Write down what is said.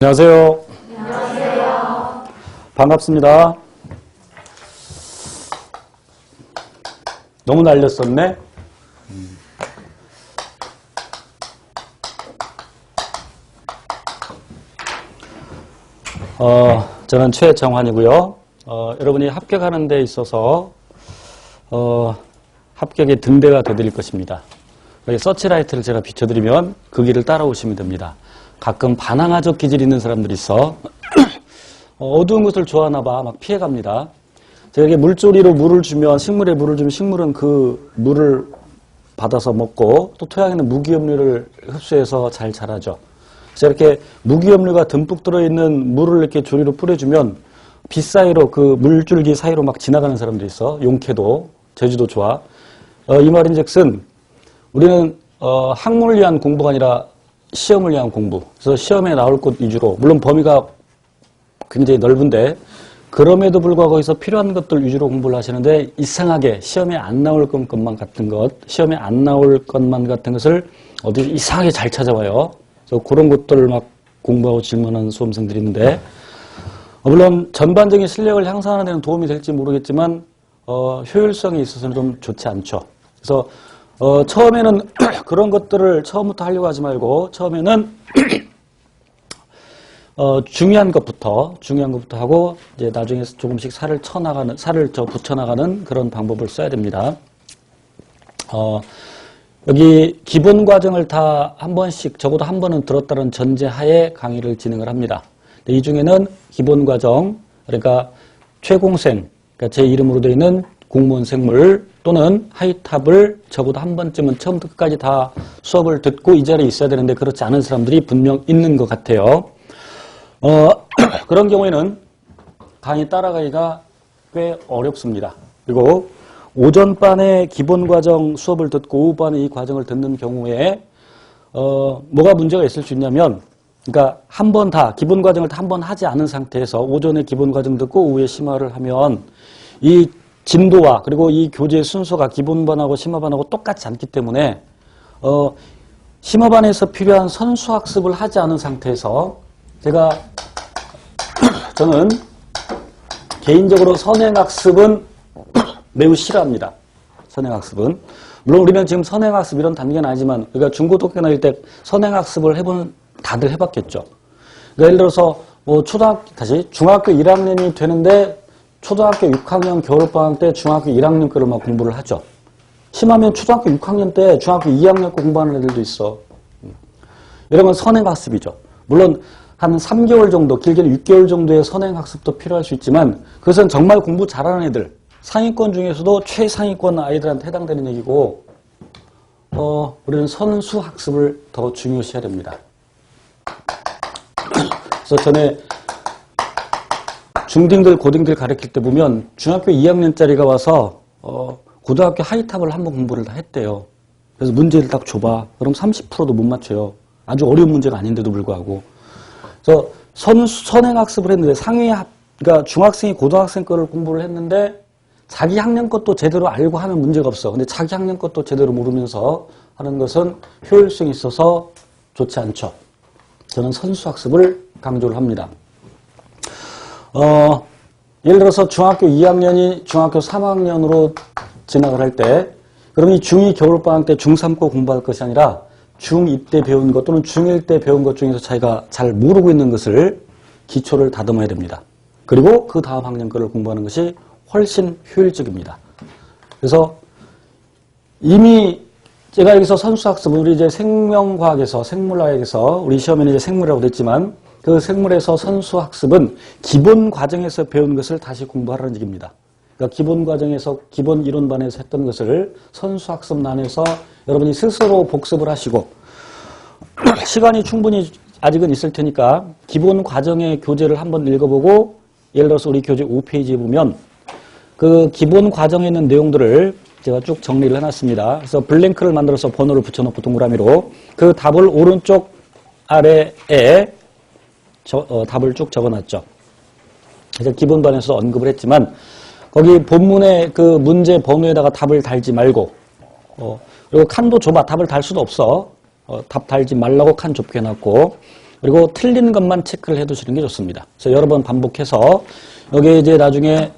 안녕하세요. 반갑습니다. 너무 날렸었네. 저는 최정환이고요. 여러분이 합격하는 데 있어서 합격의 등대가 되드릴 것입니다. 여기 서치라이트를 제가 비춰드리면 그 길을 따라오시면 됩니다. 가끔 반항아적 기질이 있는 사람들이 있어. 어두운 것을 좋아하나 봐. 막 피해갑니다. 제가 이렇게 물조리로 물을 주면, 식물에 물을 주면 식물은 그 물을 받아서 먹고 또 토양에는 무기염료를 흡수해서 잘 자라죠. 그래서 이렇게 무기염료가 듬뿍 들어있는 물을 이렇게 조리로 뿌려주면 빛 사이로 그 물줄기 사이로 막 지나가는 사람들이 있어. 용케도, 제주도 좋아. 이 말인즉슨 우리는 학문을 위한 공부가 아니라 시험을 위한 공부. 그래서 시험에 나올 것 위주로, 물론 범위가 굉장히 넓은데 그럼에도 불구하고 거기서 필요한 것들 위주로 공부를 하시는데 이상하게 시험에 안 나올 것만 같은 것, 시험에 안 나올 것만 같은 것을 어디 이상하게 잘 찾아와요. 그래서 그런 것들을 막 공부하고 질문하는 수험생들이 있는데 물론 전반적인 실력을 향상하는 데는 도움이 될지 모르겠지만 효율성에 있어서는 좀 좋지 않죠. 그래서 처음에는 그런 것들을 처음부터 하려고 하지 말고 처음에는 중요한 것부터 하고 이제 나중에 조금씩 살을 붙여나가는 그런 방법을 써야 됩니다. 여기 기본 과정을 다 한 번씩 적어도 한 번은 들었다는 전제하에 강의를 진행을 합니다. 이 중에는 기본 과정, 그러니까 최공생, 그러니까 제 이름으로 되어 있는 공무원 생물 또는 하이탑을 적어도 한 번쯤은 처음부터 끝까지 다 수업을 듣고 이 자리에 있어야 되는데 그렇지 않은 사람들이 분명 있는 것 같아요. 그런 경우에는 강의 따라가기가 꽤 어렵습니다. 그리고 오전반에 기본과정 수업을 듣고 오후반에 이 과정을 듣는 경우에 뭐가 문제가 있을 수 있냐면 그러니까 한 번 다 기본과정을 한 번 하지 않은 상태에서 오전에 기본과정 듣고 오후에 심화를 하면 이 진도와 그리고 이 교재 순서가 기본반하고 심화반하고 똑같지 않기 때문에 심화반에서 필요한 선수학습을 하지 않은 상태에서 저는 개인적으로 선행학습은 매우 싫어합니다. 선행학습은. 물론 우리는 지금 선행학습 이런 단계는 아니지만, 그러니까 중고등학교 다닐 때 선행학습을 다들 해봤겠죠. 그러니까 예를 들어서, 중학교 1학년이 되는데, 초등학교 6학년 겨울방학 때 중학교 1학년 거를 막 공부를 하죠. 심하면 초등학교 6학년 때 중학교 2학년 거 공부하는 애들도 있어. 이런 건 선행학습이죠. 물론, 한 3개월 정도, 길게는 6개월 정도의 선행학습도 필요할 수 있지만 그것은 정말 공부 잘하는 애들, 상위권 중에서도 최상위권 아이들한테 해당되는 얘기고 우리는 선수학습을 더 중요시해야 됩니다. 그래서 전에 중딩들, 고딩들 가르칠 때 보면 중학교 2학년짜리가 와서 고등학교 하이탑을 한번 공부를 다 했대요. 그래서 문제를 딱 줘봐. 그럼 30%도 못 맞춰요. 아주 어려운 문제가 아닌데도 불구하고. 그래서 선행학습을 했는데 그러니까 중학생이 고등학생 거를 공부를 했는데 자기 학년 것도 제대로 알고 하면 문제가 없어. 근데 자기 학년 것도 제대로 모르면서 하는 것은 효율성이 있어서 좋지 않죠. 저는 선수학습을 강조를 합니다. 예를 들어서 중학교 2학년이 중학교 3학년으로 진학을 할 때 그럼 이 중2 겨울방학 때 중3 거 공부할 것이 아니라 중2 때 배운 것 또는 중1 때 배운 것 중에서 자기가 잘 모르고 있는 것을 기초를 다듬어야 됩니다. 그리고 그 다음 학년 거를 공부하는 것이 훨씬 효율적입니다. 그래서 이미 제가 여기서 선수학습은 우리 이제 생명과학에서 생물학에서 우리 시험에는 이제 생물이라고 됐지만 그 생물에서 선수학습은 기본 과정에서 배운 것을 다시 공부하라는 얘기입니다. 그러니까 기본 과정에서 기본 이론반에서 했던 것을 선수학습란에서 여러분이 스스로 복습을 하시고 시간이 충분히 아직은 있을 테니까 기본 과정의 교재를 한번 읽어보고 예를 들어서 우리 교재 5페이지에 보면 그 기본 과정에 있는 내용들을 제가 쭉 정리를 해놨습니다. 그래서 블랭크를 만들어서 번호를 붙여놓고 동그라미로 그 답을 오른쪽 아래에 답을 쭉 적어놨죠. 그래서 기본반에서 언급을 했지만 거기 본문의 그 문제 번호에다가 답을 달지 말고 그리고 칸도 좁아. 답을 달 수도 없어. 답 달지 말라고 칸 좁게 해놨고 그리고 틀린 것만 체크를 해 두시는 게 좋습니다. 그래서 여러 번 반복해서 여기에 이제 나중에